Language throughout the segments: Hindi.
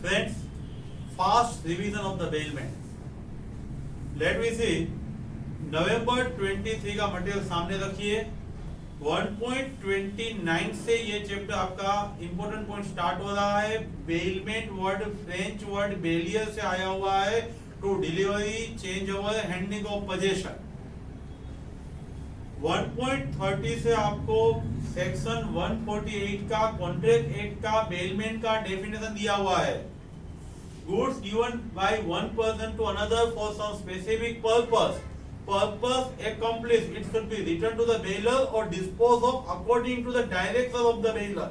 Friends, fast revision of the bailment. Let me see. नवंबर 23 का मटेरियल सामने रखिए। 1.29 से ये चैप्टर आपका इंपॉर्टेंट पॉइंट स्टार्ट हो रहा है। बेलमेंट वर्ड फ्रेंच वर्ड बेलियर से आया हुआ है, to delivery, change over, handling of possession. 1.30 से आपको सेक्शन 148 का कॉन्ट्रैक्ट एक्ट का बेलमेंट का डेफिनेशन दिया हुआ है। Goods given by one person to another for some specific purpose, purpose accomplished, it should be returned to the bailor or disposed of according to the direction of the bailor.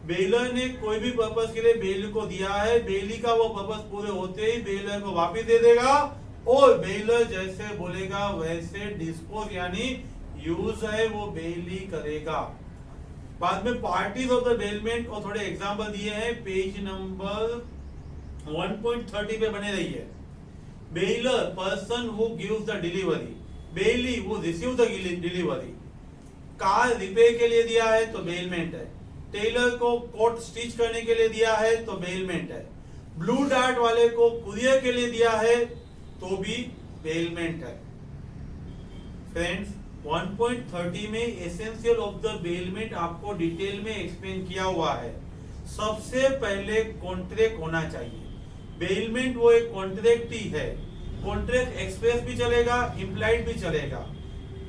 Baler ने कोई भी पर्पस के लिए बेली को दिया है, बेली का वो पर्पस पूरे होते ही बेलर को वापस दे देगा और बेलर जैसे बोलेगा वैसे डिस्पोज यानी यूज है वो बेली करेगा। बाद में पार्टीज ऑफ द बेलमेंट और थोड़े एग्जांपल दिए हैं, पेज नंबर 1.30 पे बने रहिए। Bailer, person who gives the delivery. Bailey, who receives the delivery. Car repair के लिए दिया है तो बेलमेंट है। टेलर को कोट स्टिच करने के लिए दिया है तो बेलमेंट है। ब्लू डार्ट वाले को कुरियर के लिए दिया है तो भी बेलमेंट है। फ्रेंड्स, 1.30 में एसेंशियल ऑफ द बेलमेंट आपको डिटेल में एक्सप्लेन किया हुआ है। सबसे पहले कॉन्ट्रैक्ट होना चाहिए। बेलमेंट वो एक कॉन्ट्रैक्ट ही है। कॉन्ट्रैक्ट एक्सप्रेस भी चलेगा, इम्प्लाइड भी चलेगा।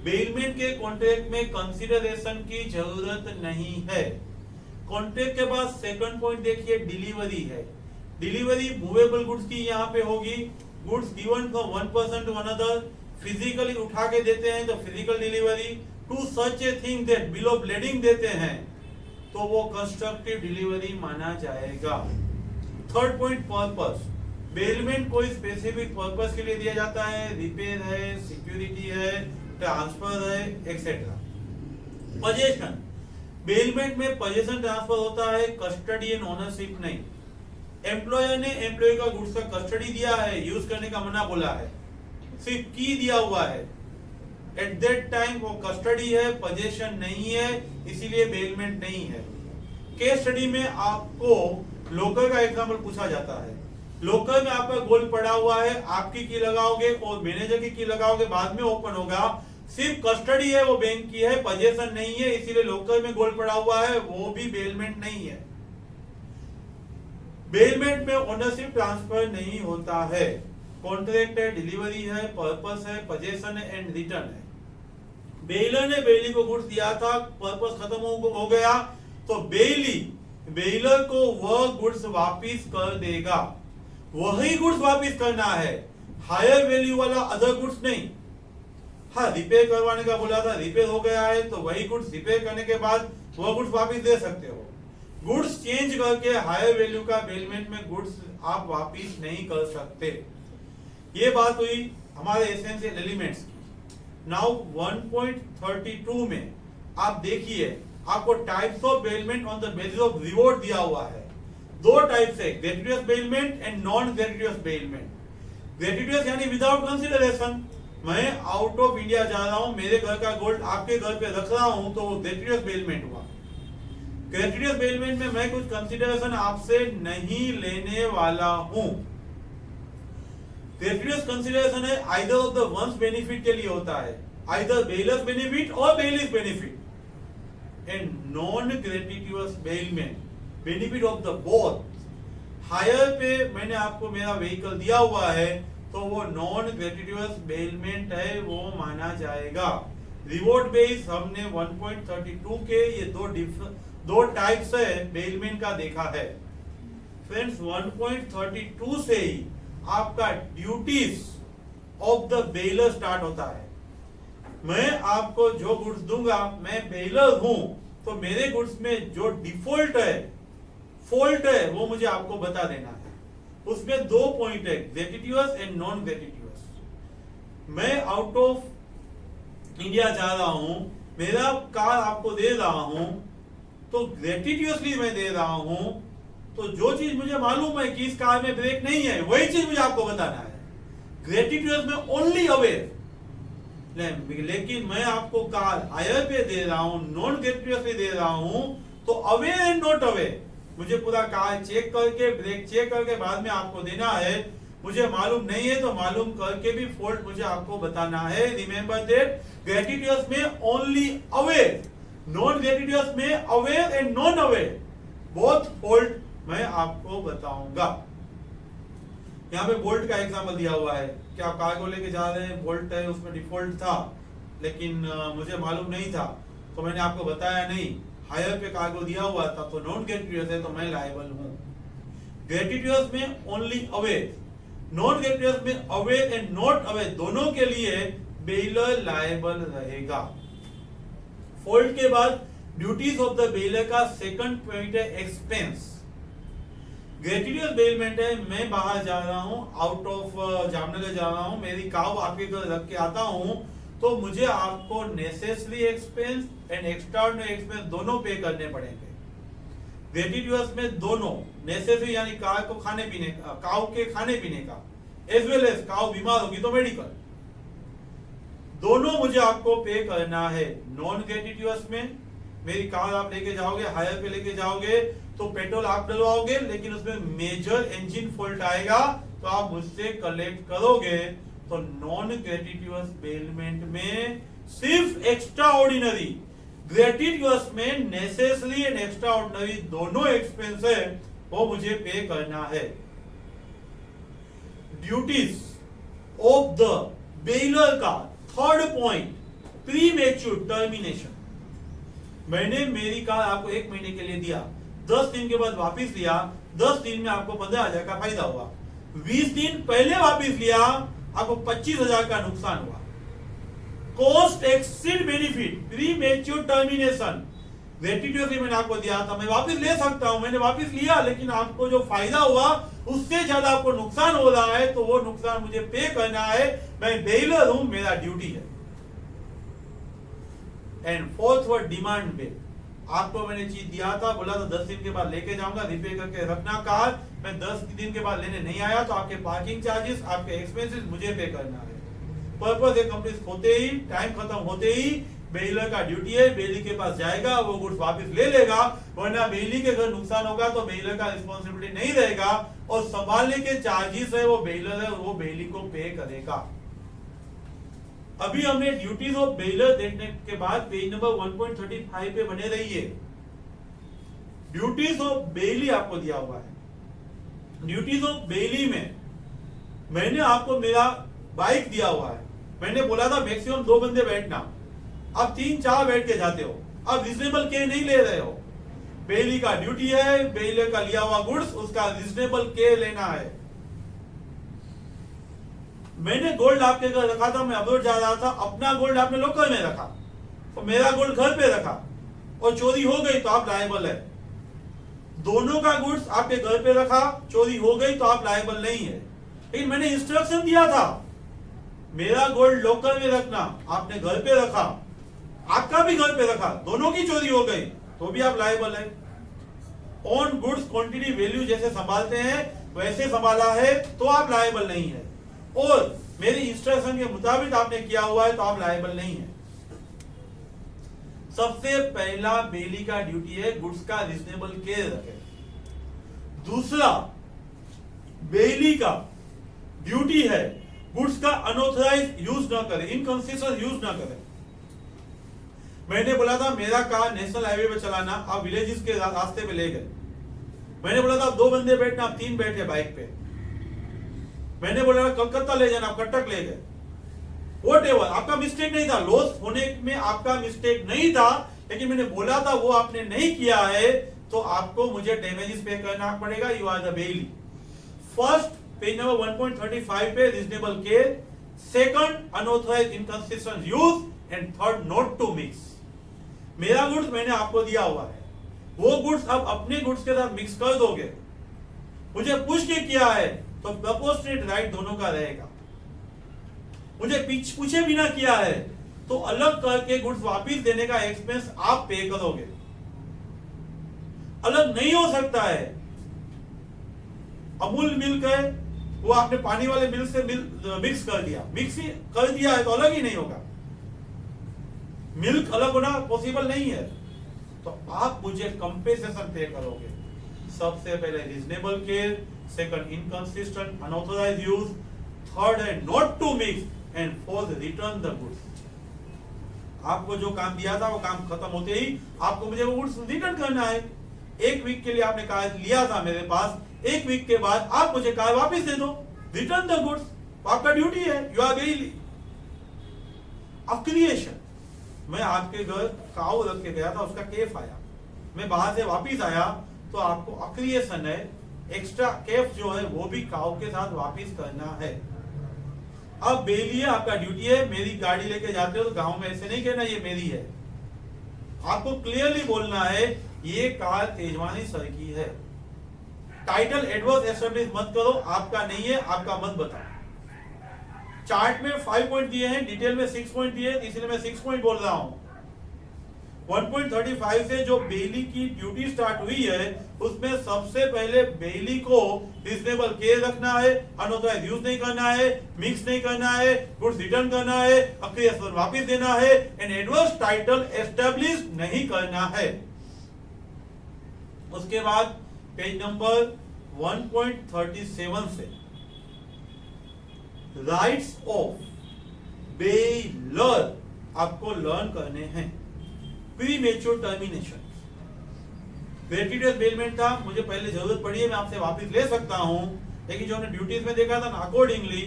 बेलमेंट के कॉन्ट्रैक्ट में कंसीडरेशन की जरूरत नहीं है। कॉन्ट्रैक्ट के बाद सेकंड पॉइंट देखिए, डिलीवरी है। डिलीवरी मूवेबल गुड्स की यहाँ पे होगी। Goods given from one person to another, physically उठा के देते हैं तो physical delivery, to such a thing that bill of lading देते हैं तो वो कंस्ट्रक्टिव डिलीवरी माना जाएगा। Third point, purpose. बेलमेंट कोई स्पेसिफिक पर्पस के लिए दिया जाता है, रिपेयर है, सिक्योरिटी है, ट्रांसफर है, एक्सेट्रा। पोजेशन, बेलमेंट में पोजेशन ट्रांसफर होता है, कस्टडी एंड ओनरशिप नहीं। एम्प्लॉयर ने एम्प्लॉय का गुड्स का कस्टडी दिया है, यूज करने का मना बोला है, सिर्फ की दिया हुआ है। एट दैट टाइम वो कस्टडी है, पोजेशन नहीं है, इसीलिए बेलमेंट नहीं है। केस स्टडी में आपको लोकर का एग्जाम्पल पूछा जाता है। लोकर में आपका गोल्ड पड़ा हुआ है, आपकी की लगाओगे और मैनेजर की लगाओगे, बाद में ओपन होगा। सिर्फ कस्टडी है, वो बैंक की है, पोजेशन नहीं है, इसीलिए लोकर में गोल्ड पड़ा हुआ है, वो भी बेलमेंट नहीं है। बेलमेंट में ओनरशिप ट्रांसफर नहीं होता है। कॉन्ट्रैक्ट है, डिलीवरी है, पर्पस है, पोजेशन है एंड रिटर्न है। बेलर ने बेली को गुड्स दिया था, पर्पस खत्म हो गया तो बेलर को वह गुड्स वापिस कर देगा। वही गुड्स वापिस करना है, हायर वैल्यू वाला अदर गुड्स नहीं। हाँ, रिपेयर करवाने का बोला था, रिपेयर हो गया है तो वही गुड्स रिपेयर करने के बाद वह गुड्स वापिस दे सकते हो। गुड्स चेंज करके हायर वैल्यू का बेलमेंट में गुड्स आप वापिस नहीं कर सकते। ये बात हुई हमारे एसेंशियल एलिमेंट्स की। नाउ 1.32 में आप देखिए, आपको types of bailment on the basis of reward दिया हुआ है। दो टाइप्स है, ग्रेट्यूटस bailment and non gratuitous bailment. ग्रेट्यूटस यानी विदाउट कंसीडरेशन, मैं आउट ऑफ इंडिया जा रहा हूं, मेरे घर का गोल्ड आपके घर पे रख रहा हूं तो वो ग्रेट्यूटस बेलमेंट हुआ। ग्रेट्यूटस बेलमेंट में मैं कुछ कंसीडरेशन आपसे नहीं लेने वाला हूं। ग्रेट्यूटस कंसीडरेशन है either of the one's benefit के लिए होता है, आइदर बेलर्स बेनिफिट और bailee's benefit. And non gratuitous bailment benefit of the both. Hire पे मैंने आपको मेरा व्हीकल दिया हुआ है तो वो नॉन ग्रेट्यूटस बेलमेंट है, वो माना जाएगा। रिवॉर्ड बेस हमने 1.32 के ये दो टाइप्स है बेलमेंट का देखा है। फ्रेंड्स, 1.32 से ही आपका duties of the baler start होता है। मैं आपको जो गुड्स दूंगा, मैं बेलर हूं तो मेरे गुड्स में जो डिफॉल्ट है, फॉल्ट है, वो मुझे आपको बता देना है। उसमें दो पॉइंट है, ग्रेट्यूटस एंड नॉन ग्रेट्यूटस। मैं आउट ऑफ इंडिया जा रहा हूं, मेरा कार आपको दे रहा हूं तो ग्रेट्यूटसली मैं दे रहा हूं, तो जो चीज मुझे मालूम है कि इस कार में ब्रेक नहीं है, वही चीज मुझे आपको बताना है। ग्रेट्यूटस में ओनली अवेयर, लेकिन मैं आपको कार हायर पे दे रहा हूं, नॉन ग्रेट्यूटसली दे रहा हूं तो अवेयर एंड नॉट अवेयर मुझे पूरा कार चेक करके, ब्रेक चेक करके बाद में आपको देना है। मुझे मालूम नहीं है तो मालूम करके भी फॉल्ट मुझे आपको बताना है। रिमेंबर दैट ग्रेटिट्यूडस में ओनली अवेयर, नॉन ग्रेटिट्यूडस में aware and non aware both fault मैं आपको बताऊंगा। यहाँ पे बोल्ट का एग्जांपल दिया हुआ है कि आप कार को लेके जा रहे हैं, बोल्ट है उसमें डिफॉल्ट था, लेकिन मुझे मालूम नहीं था तो मैंने आपको बताया नहीं। हायर पे कार को दिया हुआ था तो नॉन ग्रेटिट्यूडस है तो मैं लायबल हूं। ग्रेटिट्यूडस में ओनली अवेयर, नॉन ग्रेटिट्यूडस में अवेयर एंड नॉट अवेयर दोनों के लिए बेलर लायबल रहेगा। फॉल्ट के बाद ड्यूटीज ऑफ द बेलर का सेकंड पॉइंट है एक्सपेंस। ग्रेटिट्यूडस बेलमेंट है, मैं बाहर जा रहा हूं, आउट ऑफ जामनगर जा रहा हूं, मेरी काव आपके घर रख के आता हूं तो मुझे आपको necessary expense and extraordinary expense दोनों पे करने पड़ेंगे। ग्रेटिट्यूडस में दोनों नेसेसरी यानी कार को खाने पीने का, काव के खाने पीने का, एज वेल एज काव बीमार होगी तो मेडिकल, दोनों मुझे आपको पे करना है। नॉन ग्रेटिट्यूडस में मेरी कार आप लेके जाओगे, हायर पे लेके जाओगे तो पेट्रोल आप डलवाओगे, लेकिन उसमें मेजर इंजन फॉल्ट आएगा तो आप मुझसे कलेक्ट करोगे। तो नॉन ग्रेटिट्यूडस बेलमेंट में सिर्फ एक्स्ट्रा ऑर्डिनरी, ग्रेटिट्यूडस में नेसेसरी एंड एक्स्ट्रा ऑर्डिनरी दोनों एक्सपेंस है वो मुझे पे करना है। ड्यूटीज ऑफ द बेलर का थर्ड पॉइंट प्रीमेच्योर टर्मिनेशन। मैंने मेरी कार आपको 1 महीने के लिए दिया, 10 दिन के बाद वापस लिया, 10 दिन में आपको 15,000 का फायदा हुआ, 20 दिन पहले वापस लिया आपको 25,000 का नुकसान हुआ। Cost exceed benefit, premature termination. Gratitude मैंने आपको दिया था, मैं वापस ले सकता हूं, मैंने वापस लिया, लेकिन आपको जो फायदा हुआ उससे ज्यादा आपको नुकसान हो रहा है तो वो नुकसान मुझे पे करना है। मैं बेलर हूं, मेरा ड्यूटी है। एंड फोर्थ वर्ड डिमांड पे, आपको मैंने चीज दिया था, बोला था 10 दिन के बाद लेके जाऊंगा, रिपेयर करके रखना कार, मैं 10 दिन के बाद लेने नहीं आया तो आपके पार्किंग चार्जेस, आपके एक्सपेंसेस मुझे पे करना है। पर्पस एक कंप्लीट होते ही, टाइम खत्म होते ही बेलर का ड्यूटी है, बेली के पास जाएगा, वो गुड्स वापस ले लेगा, वरना बेली के घर नुकसान होगा तो बेलर का रिस्पॉन्सिबिलिटी नहीं रहेगा और संभालने के चार्जेस है वो बेलर है, वो बेली को पे करेगा। अभी हमने ड्यूटीज ऑफ बेलर देखने के बाद पेज नंबर 1.35 पे बने रहिए। ड्यूटीज ऑफ बेली आपको दिया हुआ है। ड्यूटीज ऑफ बेली में मैंने आपको मेरा बाइक दिया हुआ है, मैंने बोला था मैक्सिमम 2 बंदे बैठना, अब 3-4 बैठ के जाते हो, अब रिजनेबल केयर नहीं ले रहे हो। बेली का ड्यूटी है, बेलर का लिया हुआ गुड्स उसका रिजनेबल केयर लेना है। मैंने गोल्ड आपके घर रखा था, मैं अब्रोड जा रहा था, अपना गोल्ड आपने लोकल में रखा और मेरा गोल्ड घर पे रखा और चोरी हो गई तो आप लायबल है। दोनों का गुड्स आपके घर पे रखा, चोरी हो गई तो आप लायबल नहीं है। लेकिन मैंने इंस्ट्रक्शन दिया था मेरा गोल्ड लोकल में रखना, आपने घर पे रखा, आपका भी घर पे रखा, दोनों की चोरी हो गई तो भी आप लायबल है। ऑन गुड्स क्वांटिटी वैल्यू जैसे संभालते हैं वैसे संभाला है तो आप लायबल नहीं है, और मेरी इंस्ट्रक्शन के मुताबिक आपने किया हुआ है तो आप लायबल नहीं है। सबसे पहला बेली का ड्यूटी है गुड्स का रीजनेबल केयर रखे। दूसरा बेली का ड्यूटी है गुड्स का अनऑथराइज यूज ना करे, इनकंसिस्टेंट यूज ना करे। मैंने बोला था मेरा कार नेशनल हाईवे पे चलाना, आप विलेजेस के रास्ते पे ले गए। मैंने बोला था 2 बंदे बैठना, आप 3 बैठे बाइक पे। मैंने बोला कलकत्ता ले जाना, आप कटक ले गए। व्हाटएवर, आपका मिस्टेक नहीं था, लॉस होने में आपका मिस्टेक नहीं था, लेकिन मैंने बोला था वो आपने नहीं किया है तो आपको मुझे डैमेजेस पे करना पड़ेगा। You are the bailee. First page number 1.35 पे reasonable care, second unauthorised inconsistent use and third not to mix. मेरा गुड्स मैंने आपको दिया हुआ है, वो गुड्स आप अपने गुड्स के साथ मिक्स कर दोगे। मुझे पुश किया है तो प्रपोर्शनेट राइट दोनों का रहेगा। मुझे पूछे बिना किया है तो अलग करके गुड्स वापस देने का एक्सपेंस आप पे करोगे। अलग नहीं हो सकता है। अमूल मिल्क है, वो आपने पानी वाले मिल्क से मिक्स कर दिया, मिक्स ही कर दिया है तो अलग ही नहीं होगा। मिल्क अलग होना पॉसिबल नहीं है, तो आप मुझे कंपेंसेशन पे करोगे। सबसे पहले reasonable care, second inconsistent unauthorised use, third है not to mix and fourth return the goods. आपको जो काम दिया था वो काम खत्म होते ही आपको मुझे वो गुड्स रिटर्न करना है। एक वीक के लिए आपने कार लिया था मेरे पास, एक वीक के बाद आप मुझे कार वापस दे दो, रिटर्न द गुड्स, आपका ड्यूटी है, यू आर वेरी अक्रिएशन। मैं आपके घर काऊ रख के गया था, उसका केफ आया, मैं बाहर से वापिस आया तो आपको अक्रिएशन है, एक्स्ट्रा केफ जो है वो भी काऊ के साथ वापिस करना है। अब बेली है, आपका ड्यूटी है, मेरी गाड़ी लेके जाते हो तो गांव में ऐसे नहीं कहना ये मेरी है, आपको क्लियरली बोलना है ये कार तेजवानी सर की है। टाइटल एडवर्स एस्टेब्लिश मत करो, आपका नहीं है, आपका मत बताओ। चार्ट में 5 पॉइंट दिए हैं, डिटेल में 6 पॉइंट दिए, इसलिए मैं 6 पॉइंट बोल रहा हूं। 1.35 से जो बेली की ड्यूटी स्टार्ट हुई है उसमें सबसे पहले बेली को रीजनेबल केयर रखना है, अनऑथराइज्ड यूज नहीं करना है, मिक्स नहीं करना है, गुड्स रिटर्न करना है, अक्रिएशन वापस देना है एंड एडवर्स टाइटल एस्टेब्लिश नहीं करना है। उसके बाद पेज नंबर 1.37 से राइट्स ऑफ बेलर आपको लर्न करने हैं। प्रीमेच्योर टर्मिनेशन, ग्रेट्यूटस बेलमेंट था, मुझे पहले जरूरत पड़ी है, मैं आपसे वापस ले सकता हूं, लेकिन जो हमने ड्यूटीज में देखा था ना, अकॉर्डिंगली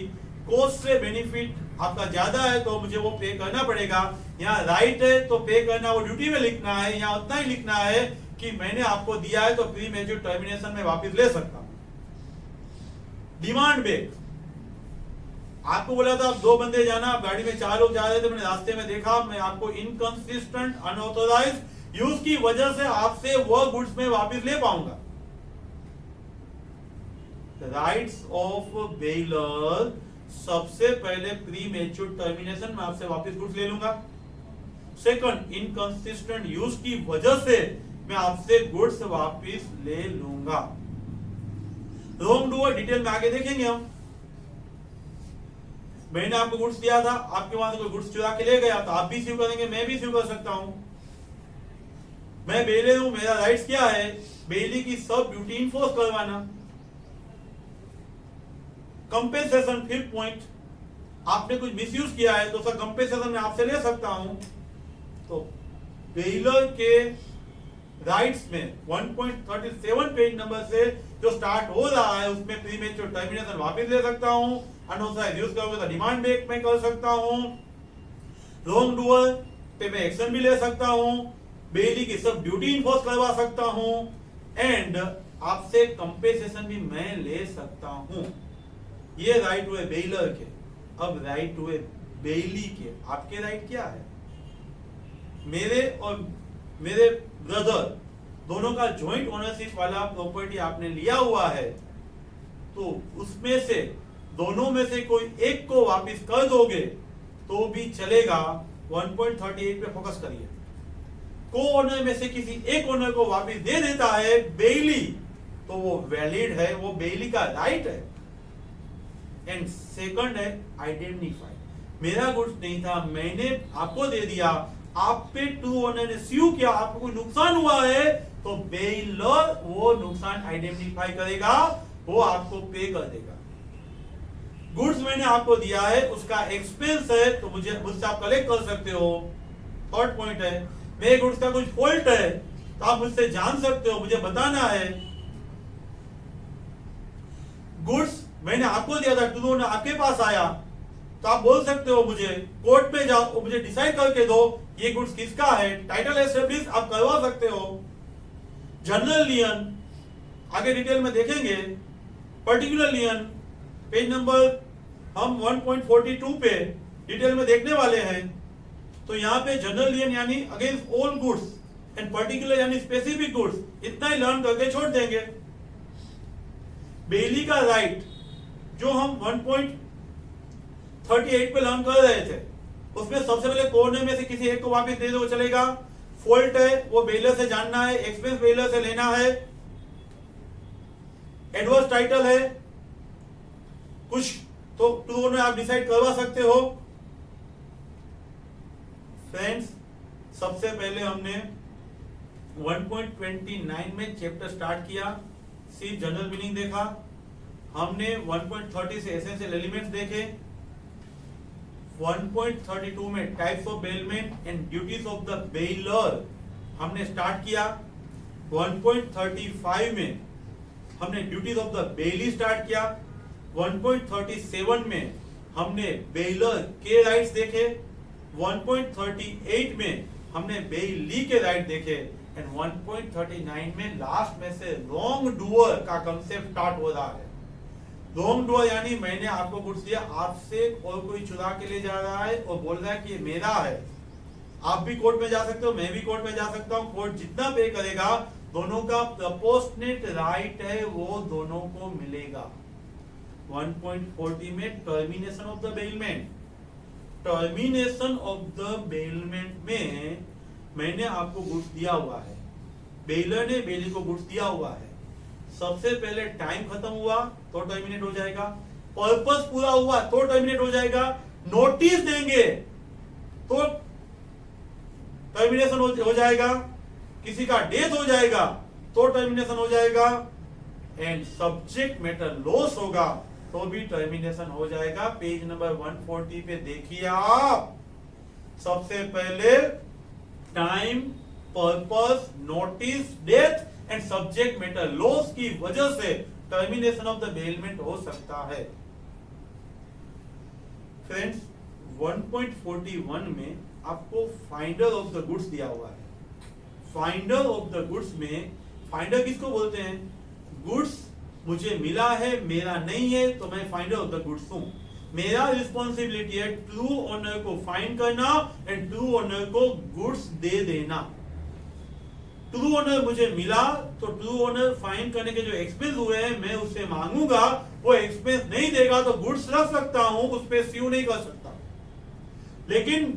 कॉस्ट से बेनिफिट आपका ज्यादा है तो मुझे वो पे करना पड़ेगा। यहाँ राइट है तो पे करना वो ड्यूटी में लिखना है, यहाँ उतना ही लिखना है कि मैंने आपको दिया है तो प्रीमेच्योर टर्मिनेशन में वापस ले सकता हूं। डिमांड बैक, आपको बोला था आप 2 बंदे जाना, आप गाड़ी में 4 लोग जा रहे थे, मैंने रास्ते में देखा, मैं आपको इनकंसिस्टेंट अनऑथराइज्ड यूज की वजह से आपसे वह गुड्स में वापस ले पाऊंगा। राइट्स ऑफ बेलर, सबसे पहले प्रीमेच्योर टर्मिनेशन में आपसे वापस गुड्स ले लूंगा। सेकंड, इनकंसिस्टेंट यूज की वजह से मैं आपसे गुड्स वापस ले लूंगा। रॉन्ग डूअर डिटेल में आगे देखेंगे हम। मैंने आपको गुड्स दिया था, आपके वहां से कोई गुड्स चुरा के ले गया तो आप भी सीव करेंगे, मैं भी सीव कर सकता हूं। मैं बेले हूं, मेरा राइट्स क्या है, बेली की सब ड्यूटी इन्फोर्स करवाना। कंपेंसेशन, फिफ्थ पॉइंट, आपने कुछ मिसयूज किया है तो उसका कंपेंसेशन मैं आपसे ले सकता हूं। तो बेलर के राइट्स में 1.37 पेज नंबर से जो स्टार्ट हो रहा है उसमें प्रीमेच्योर टर्मिनेशन वापस ले सकता हूं, अनऑथराइज्ड यूज करोगे तो डिमांड बैक मैं कर सकता हूं, रॉन्ग डूअर पे मैं एक्शन भी ले सकता हूं, बेली की सब ड्यूटी इन्फोर्स करवा सकता हूं एंड आपसे कंपेंसेशन भी मैं ले सकता हूं। ये राइट हुए बेलर के। अब राइट हुए बेली के। आपके राइट क्या है? मेरे और मेरे ब्रदर दोनों का जॉइंट ओनरशिप वाला प्रॉपर्टी आपने लिया हुआ है तो उसमें से दोनों में से कोई एक को वापस कर दोगे तो भी चलेगा। 1.38 पे फोकस करिए। को ओनर में से किसी एक ओनर को वापस दे देता है बेली तो वो वैलिड है, वो बेली का राइट है। एंड सेकंड है आइडेंटिफाई, मेरा गुड्स नहीं था, मैंने आपको दे दिया, आप पे टू ओनर ने स्यू किया, आपको कोई नुकसान हुआ है तो बेलर वो नुकसान आइडेंटिफाई करेगा, वो आपको पे कर देगा। गुड्स मैंने आपको दिया है, उसका एक्सपेंस है तो मुझसे आप कलेक्ट कर सकते हो। थर्ड पॉइंट है मेरे गुड्स का कुछ फॉल्ट है तो आप मुझसे जान सकते हो, मुझे बताना है। गुड्स मैंने आपको दिया था, टू ओनर आपके पास आया तो आप बोल सकते हो मुझे कोर्ट में जाओ, मुझे डिसाइड करके दो ये गुड्स किसका है। टाइटल एस्टेब्लिश आप करवा सकते हो। जनरल लियन आगे डिटेल में देखेंगे। पर्टिकुलर लियन पेज नंबर हम 1.42 पे डिटेल में देखने वाले हैं। तो यहाँ पे जनरल लियन यानी against all goods and particular यानी स्पेसिफिक गुड्स, इतना ही लर्न करके छोड़ देंगे। बेली का राइट जो हम 1.38 पे लर्न कर रहे थे उसमें सबसे पहले कोने में से किसी एक को वापस दे दो चलेगा। फॉल्ट है वो बेलर से जानना है, एक्सपेंस बेलर से लेना है। एडवर्स टाइटल है कुछ तो टू ओनर आप डिसाइड करवा सकते हो। फ्रेंड्स सबसे पहले हमने 1.29 में चैप्टर स्टार्ट किया सिर्फ जनरल मीनिंग देखा, हमने 1.30 से एसेंशियल एलिमेंट्स देखे, 1.32 में types of bailment and duties of the baler हमने स्टार्ट किया, 1.35 में हमने duties of the belly start किया, 1.37 में हमने बेलर के राइट्स देखे, 1.38 में हमने बेली के राइट देखे एंड 1.39 में लास्ट में से रॉन्ग डूअर का कंसेप्ट स्टार्ट हो रहा है। रॉन्ग डूअर यानी मैंने आपको गुड्स दिया, आपसे और कोई चुरा के ले जा रहा है और बोल रहा है कि ये मेरा है। आप भी कोर्ट में जा सकते हो, मैं भी कोर्ट में जा सकता हूं, कोर्ट जितना पे करेगा दोनों का प्रपोर्शनेट राइट है वो दोनों को मिलेगा। 1.40 में termination of the bailment, termination of the bailment में मैंने आपको गुड्स दिया हुआ है, बेलर ने बेली को गुड्स दिया हुआ है। सबसे पहले टाइम खत्म हुआ तो टर्मिनेट हो जाएगा, पर्पस पूरा हुआ तो टर्मिनेट हो जाएगा, नोटिस देंगे तो टर्मिनेशन हो जाएगा, किसी का डेथ हो जाएगा तो टर्मिनेशन हो जाएगा, एंड सब्जेक्ट मैटर लॉस होगा तो भी टर्मिनेशन हो जाएगा। पेज नंबर 140 पे देखिए आप, सबसे पहले time, purpose, notice, death and subject matter loss की वजह से टर्मिनेशन ऑफ द बेलमेंट हो सकता है। फ्रेंड्स 1.41 में आपको फाइंडर ऑफ द गुड्स दिया हुआ है। फाइंडर ऑफ द गुड्स में फाइंडर किसको बोलते हैं? गुड्स मुझे मिला है, मेरा नहीं है, तो मैं फाइंडर ऑफ द गुड्स हूं। मेरा रिस्पॉन्सिबिलिटी है ट्रू ओनर को फाइंड करना एंड ट्रू ओनर को गुड्स दे देना। ट्रू ओनर मुझे मिला तो ट्रू ओनर फाइंड करने के जो एक्सपेंस हुए हैं मैं उससे मांगूंगा, वो एक्सपेंस नहीं देगा तो गुड्स रख सकता हूं, उस पे स्यू नहीं कर सकता। लेकिन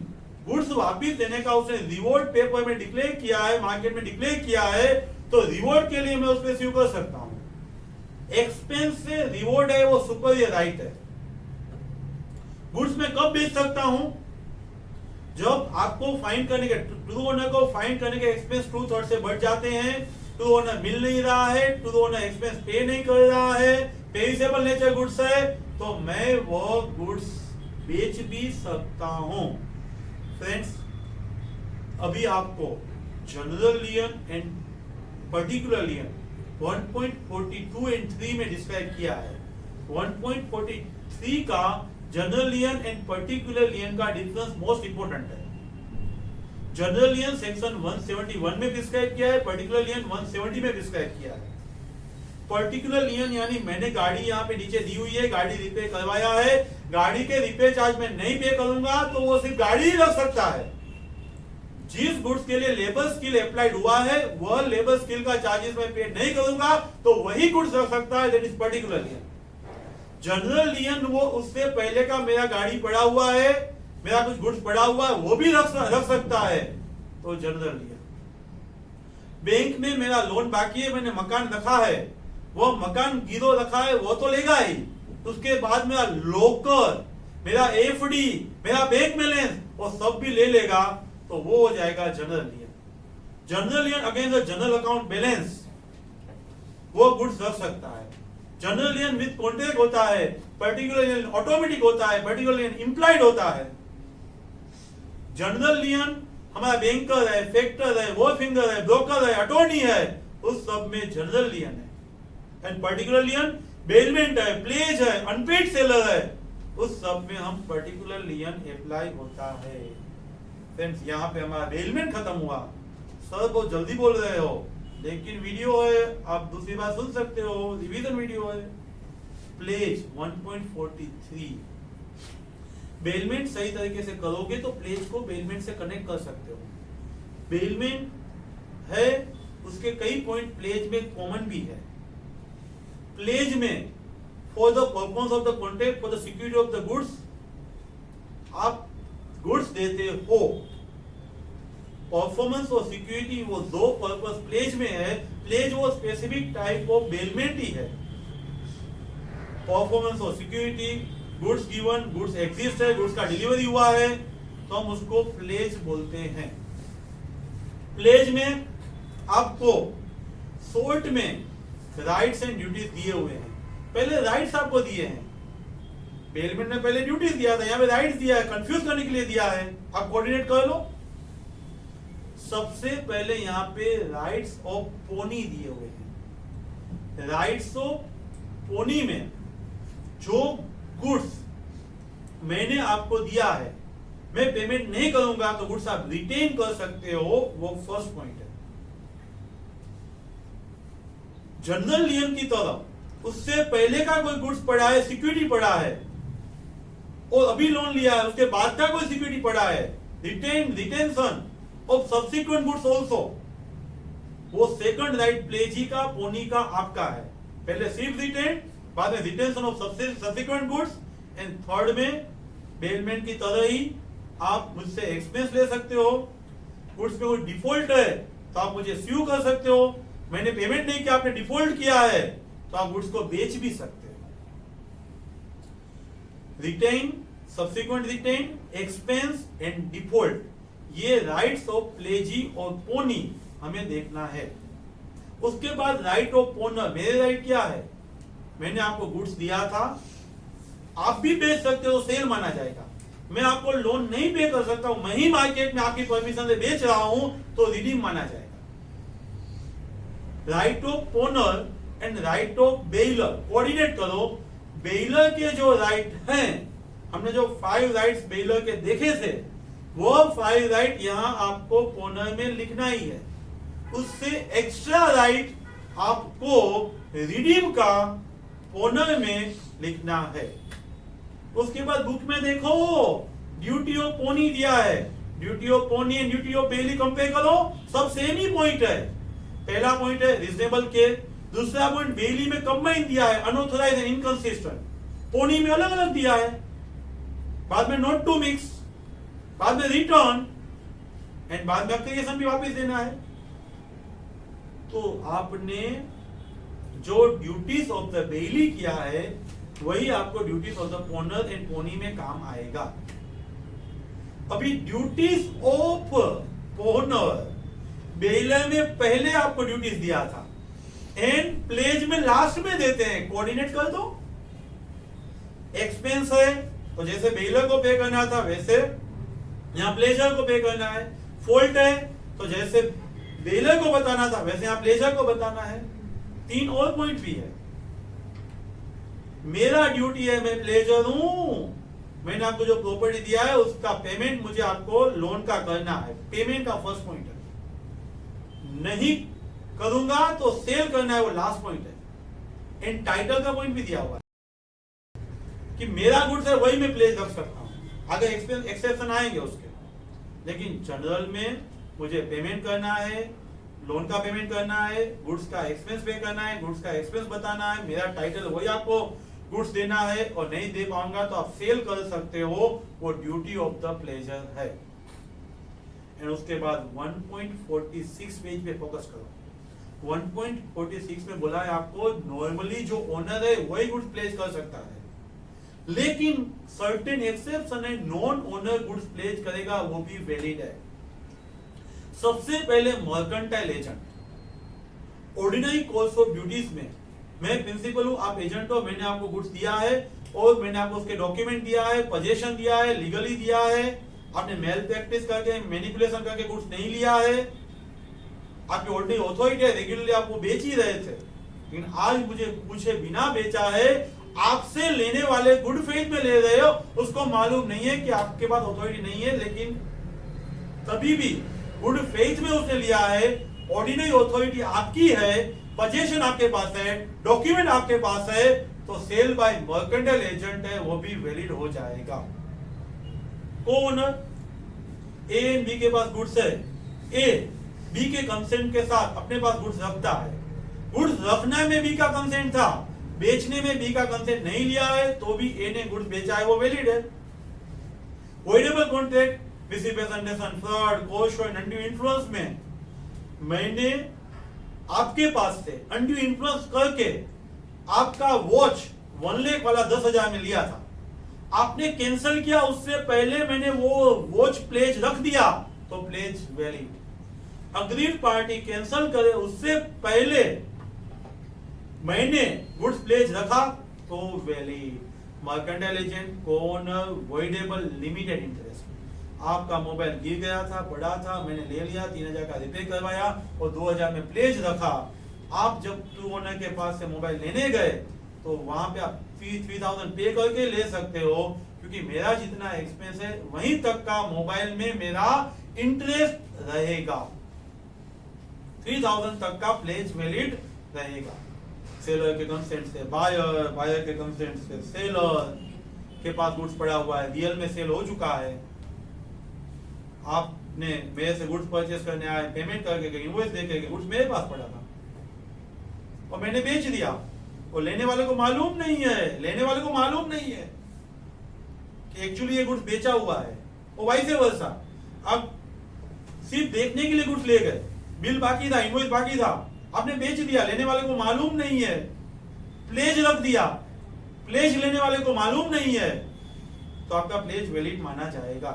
गुड्स वापिस देने का उसने रिवॉर्ड पेपर में डिक्लेयर किया है, मार्केट में डिक्लेयर किया है, तो रिवॉर्ड के लिए मैं उस पे स्यू कर सकता हूं। एक्सपेंस से रिवॉर्ड है वो सुपीरियर राइट है। गुड्स में कब बेच सकता हूं? जब आपको फाइंड करने के, ट्रू ओनर को फाइंड करने के एक्सपेंस ट्रू थर्ड से बढ़ जाते हैं, ट्रू ओनर मिल नहीं रहा है, ट्रू ओनर एक्सपेंस पे नहीं कर रहा है, पेरिसेबल नेचर गुड्स है, तो मैं वो गुड्स बेच भी सकता हूं। फ्रेंड्स अभी आपको जनरल लियन एंड पर्टिकुलर लियन 1.42 एंड 3 में डिस्क्राइब किया है। 1.43 का जनरल लियन एंड पर्टिकुलर लियन का डिफरेंस मोस्ट इंपोर्टेंट है। जनरल लियन सेक्शन 171 में प्रिस्क्राइब किया है, पर्टिकुलर लियन 170 में प्रिस्क्राइब किया है। पर्टिकुलर लियन यानी मैंने गाड़ी यहाँ पे नीचे दी हुई है, गाड़ी रिपेयर करवाया है, गाड़ी के रिपेयर चार्ज में नहीं पे करूंगा तो वो सिर्फ गाड़ी ही रख सकता है। जिस गुड्स के लिए लेबर स्किल अप्लाइड हुआ है वह लेबर स्किल का चार्जेस मैं पे नहीं करूंगा तो वही गुड्स रख सकता है, दैट इज पर्टिकुलर लियन। जनरल लियन वो उससे पहले का मेरा गाड़ी पड़ा हुआ है, मेरा कुछ गुड्स पड़ा हुआ है, वो भी रख सकता है, तो जनरल लियन। बैंक में मेरा लोन बाकी है, मैंने मकान रखा है, वो मकान गिरो रखा है, वो तो लेगा ही, उसके बाद मेरा लोकर, मेरा एफडी, मेरा बैंक बैलेंस वो सब भी ले लेगा, तो वो हो जाएगा general lien. General lien against the general account balance वो गुड्स रख सकता है। जनरल लियन विद कॉन्ट्रैक्ट होता है, पर्टिकुलर लियन ऑटोमेटिक होता है, पर्टिकुलर लियन इंप्लाइड होता है। जनरल लियन हमारा बैंकर है, फैक्टर है, वो फिंगर है, ब्रोकर है, अटॉर्नी है, उस सब में जनरल लियन है। एंड पर्टिकुलर लियन बेलमेंट है, प्लेज है, अनपेड सेलर है, उस सब में हम पर्टिकुलर लियन अप्लाई होता है। फ्रेंड्स यहाँ पे हमारा बेलमेंट खत्म हुआ। सर बहुत जल्दी बोल रहे हो, लेकिन वीडियो है, आप दूसरी बार सुन सकते हो, रिवीजन वीडियो है। प्लेज 1.43 बेलमेंट सही तरीके से करोगे तो प्लेज को बेलमेंट से कनेक्ट कर सकते हो। बेलमेंट है, उसके कई पॉइंट प्लेज में कॉमन भी है। प्लेज में for the purpose of the contract for the security of the goods आप गुड्स देते हो। परफॉर्मेंस और सिक्योरिटी वो दो पर्पस प्लेज में है। प्लेज वो स्पेसिफिक टाइप ऑफ बेलमेंट ही है। परफॉर्मेंस और security, goods given, goods exist है, गुड्स का डिलीवरी हुआ है, तो हम उसको प्लेज बोलते हैं। प्लेज में आपको शॉर्ट में राइट्स एंड ड्यूटीज दिए हुए हैं। पहले राइट्स आपको दिए हैं, बेलमेंट ने पहले ड्यूटीज दिया था, यहाँ पे राइट्स दिया है, कंफ्यूज करने के लिए दिया है, आप कोऑर्डिनेट कर लो। सबसे पहले यहाँ पे राइट्स ऑफ पोनी दिए हुए हैं। राइट्स ऑफ पोनी में जो गुड्स मैंने आपको दिया है, मैं पेमेंट नहीं करूंगा तो गुड्स आप रिटेन कर सकते हो, वो फर्स्ट पॉइंट है। जनरल नियम की तरह उससे पहले का कोई गुड्स पड़ा है, सिक्योरिटी पड़ा है, और अभी लोन लिया है, उसके बाद का कोई सिक्योरिटी पड़ा है, retention of subsequent goods also, वो सेकंड राइट प्लेजी का, पोनी का, आपका है। पहले सिर्फ रिटेन, बाद में retention of subsequent goods, and third में बेलमेंट की तरह ही आप मुझसे एक्सपेंस ले सकते हो। गुड्स में कोई डिफॉल्ट है तो आप मुझे स्यू कर सकते हो, मैंने पेमेंट नहीं किया, आपने डिफॉल्ट किया है तो आप गुड्स को बेच भी सकते हो। Retain, subsequent retain, expense and default, ये राइट्स ऑफ प्लेजी और पोनी हमें देखना है। उसके बाद राइट ऑफ पोनर, मेरे राइट क्या है, मैंने आपको गुड्स दिया था, आप भी बेच सकते हो, सेल माना जाएगा। मैं आपको लोन नहीं पे कर सकता हूं, मैं ही मार्केट में आपकी परमिशन से बेच रहा हूं तो रिडीम माना जाएगा। Right of pawnor and right of bailor coordinate करो। बेलर के जो राइट हैं, हमने जो 5 राइट्स बेलर के देखे थे, वो 5 राइट यहां आपको पोनर में लिखना ही है। उससे एक्स्ट्रा राइट आपको रिडीम का पोनर में लिखना है। उसके बाद बुक में देखो ड्यूटी ऑफ पोनी दिया है, duty of pawnee and duty of bailee compare करो, सब सेम ही पॉइंट है। पहला पॉइंट है रीजनेबल केयर, दूसरा पॉइंट बेली में कंबाइन दिया है, अनऑथराइज एंड इनकंसिस्टेंट, पोनी में अलग अलग दिया है, बाद में नॉट टू मिक्स, बाद में रिटर्न, एंड बाद में एप्लीकेशन भी वापस देना है। तो आपने जो ड्यूटीज ऑफ द बेली किया है वही आपको duties of the pawnor and pawnee में काम आएगा। अभी ड्यूटीज ऑफ पोनर, बेलर में पहले आपको ड्यूटीज दिया था, एंड प्लेज में लास्ट में देते हैं, कोऑर्डिनेट कर दो। एक्सपेंस है तो जैसे बेलर को पे करना था वैसे यहां प्लेजर को पे करना है। फॉल्ट है तो जैसे बेलर को बताना था वैसे यहां प्लेजर को बताना है। 3 और पॉइंट भी है। मेरा ड्यूटी है, मैं प्लेजर हूं, मैंने आपको जो प्रॉपर्टी दिया है उसका पेमेंट मुझे आपको लोन का करना है, पेमेंट का फर्स्ट पॉइंट है। नहीं करूंगा तो सेल करना है, वो लास्ट पॉइंट है। एंड टाइटल का पॉइंट भी दिया हुआ है कि मेरा गुड्स है वही मैं प्लेज रख सकता हूं, आगे एक्सेप्शन आएंगे उसके। लेकिन जनरल में मुझे पेमेंट करना है, लोन का पेमेंट करना है, गुड्स का एक्सपेंस पे करना है, गुड्स का एक्सपेंस बताना है, मेरा टाइटल वही आपको गुड्स देना है, और नहीं दे पाऊंगा तो आप सेल कर सकते हो, वो ड्यूटी ऑफ द प्लेजर है। एंड उसके बाद 1.46 पेज पे फोकस करो। 1.46 में बोला है आपको नॉर्मली जो ओनर है वही गुड्स प्लेस कर सकता है, लेकिन सर्टेन एक्सेप्शन है, नॉन ओनर गुड्स प्लेस करेगा, वो भी वैलिड है। सबसे पहले mercantile agent, ordinary course of duties में मैं प्रिंसिपल हूं, आप एजेंट हो, मैंने आपको गुड्स दिया है और मैंने आपको उसके डॉक्यूमेंट दिया है, पोजीशन दिया है, लीगली दिया है, आपने मेल प्रैक्टिस करके मैनिपुलेशन करके गुड्स नहीं लिया है, आपकी ऑर्डिनरी अथॉरिटी है, रेगुलरली आपको बेच ही रहे थे, लेकिन आज मुझे पूछे बिना बेचा है, आपसे लेने वाले गुड फेथ में ले रहे हो, उसको मालूम नहीं है कि आपके पास अथॉरिटी नहीं है, लेकिन तभी भी गुड फेथ में उसने लिया है, ऑर्डिनरी अथॉरिटी आपकी है, पोजीशन आपके पास है, डॉक्यूमेंट आपके पास है, तो सेल बाय मर्केंटाइल एजेंट है, वो भी वैलिड हो जाएगा। को-ओनर ए एंड बी के पास गुड्स है, ए बी के कंसेंट के साथ अपने पास गुड्स रखता है, गुड्स रखने में बी का कंसेंट था, बेचने में बी का कंसेंट नहीं लिया है, तो भी ए ने गुड्स बेचा है, वो वैलिड है। Voidable contract, misrepresentation, fraud, course और अनड्यू इन्फ्लुएंस में मैंने आपके पास से अनड्यू इन्फ्लुएंस करके आपका वॉच 1 लाख वाला 10,000 में लिया था, आपने कैंसिल किया, उससे पहले मैंने वो वॉच प्लेज रख दिया, तो pledge valid. Agreed party cancel करे उससे पहले मैंने गुड्स प्लेज रखा तो valid. Mercantile agent co-owner voidable limited interest, आपका मोबाइल गिर गया था, पड़ा था, मैंने ले लिया, 3000 का रिपेयर करवाया और 2000 में प्लेज रखा। आप जब टू ओनर के पास से मोबाइल लेने गए तो वहां पे आप 3000 पे करके ले सकते हो, क्योंकि मेरा जितना एक्सपेंस है वहीं तक का मोबाइल में मेरा इंटरेस्ट रहेगा। 3000 तक का प्लेज वैलिड रहेगा। सेलर के कंसेंट से बायर, बायर के कंसेंट से सेलर के पास गुड्स पड़ा हुआ है, रियल में सेल हो चुका है, आपने मेरे से गुड्स परचेस करने आए, पेमेंट करके इनवॉइस देके गुड्स मेरे पास पड़ा था और मैंने बेच दिया, और लेने वाले को मालूम नहीं है, लेने वाले को मालूम नहीं है कि एक्चुअली ये गुड्स बेचा हुआ है, और वाइस वर्सा। अब सिर्फ देखने के लिए गुड्स ले गए, बिल बाकी था, इनवॉइस बाकी था, आपने बेच दिया, लेने वाले को मालूम नहीं है, प्लेज रख दिया, प्लेज लेने वाले को मालूम नहीं है, तो आपका प्लेज वैलिड माना जाएगा।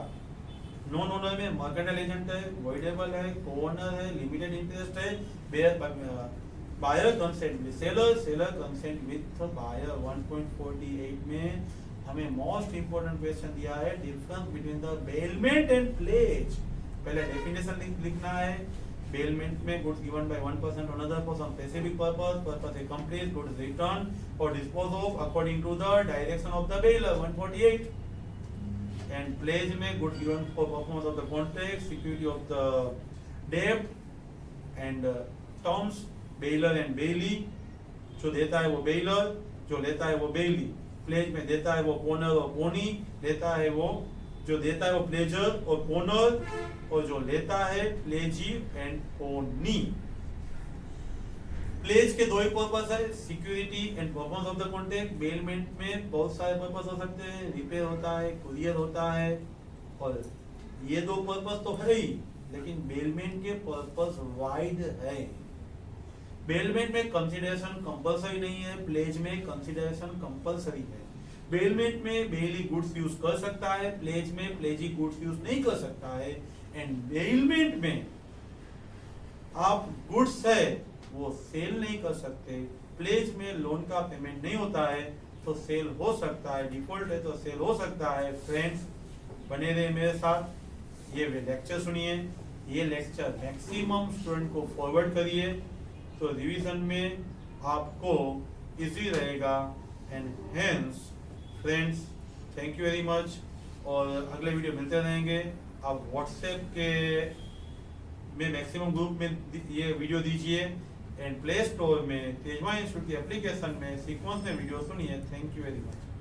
नॉन ओनर में मर्केंटाइल एजेंट है, वॉइडेबल है, कोऑनर है, लिमिटेड इंटरेस्ट है, buyer consent with seller, seller consent with buyer. 1.48 में हमें मोस्ट इंपोर्टेंट क्वेश्चन दिया है, difference between the bailment and pledge. पहले डेफिनेशन लिखना है। बेलमेंट में goods given by one person to another for some specific purpose, purpose a complete, goods return और dispose of according to the direction of the baler. 148 and pledge में goods given for performance of the contract, security of the डेब्ट एंड टर्म्स, बेलर एंड बेली। जो देता है वो बेलर, जो लेता है वो बेली। प्लेज में देता है वो ओनर और पोनी, लेता है वो, जो देता है वो प्लेजर और ओनर, और जो लेता है प्लेजी एंड पोनी। प्लेज के दो ही पर्पस है, security and performance of the contract. Bailment में बहुत सारे पर्पस हो सकते हैं, रिपेयर होता है, कुरियर होता है, और ये दो पर्पस तो है ही, लेकिन बेलमेंट के पर्पस वाइड है। बेलमेंट में कंसिडरेशन कंपलसरी नहीं है, प्लेज में कंसिडरेशन कंपलसरी है। बेलमेंट में बेली गुड्स यूज कर सकता है, प्लेज में प्लेजी गुड्स यूज नहीं कर सकता है। एंड बेलमेंट में आप गुड्स है वो सेल नहीं कर सकते, प्लेज में लोन का पेमेंट नहीं होता है तो सेल हो सकता है, डिफॉल्ट है तो सेल हो सकता है। फ्रेंड्स बने रहे मेरे साथ, ये लेक्चर सुनिए, ये लेक्चर मैक्सिमम स्टूडेंट को फॉरवर्ड करिए, तो रिवीजन में आपको इजी रहेगा। And hence friends, thank you very much, और अगले वीडियो मिलते रहेंगे। आप व्हाट्सएप के में मैक्सिमम ग्रुप में ये वीडियो दीजिए, एंड प्ले स्टोर में तेजवा इंस्टीट्यूट की एप्लीकेशन में सीक्वेंस में वीडियो सुनिए। Thank you very much.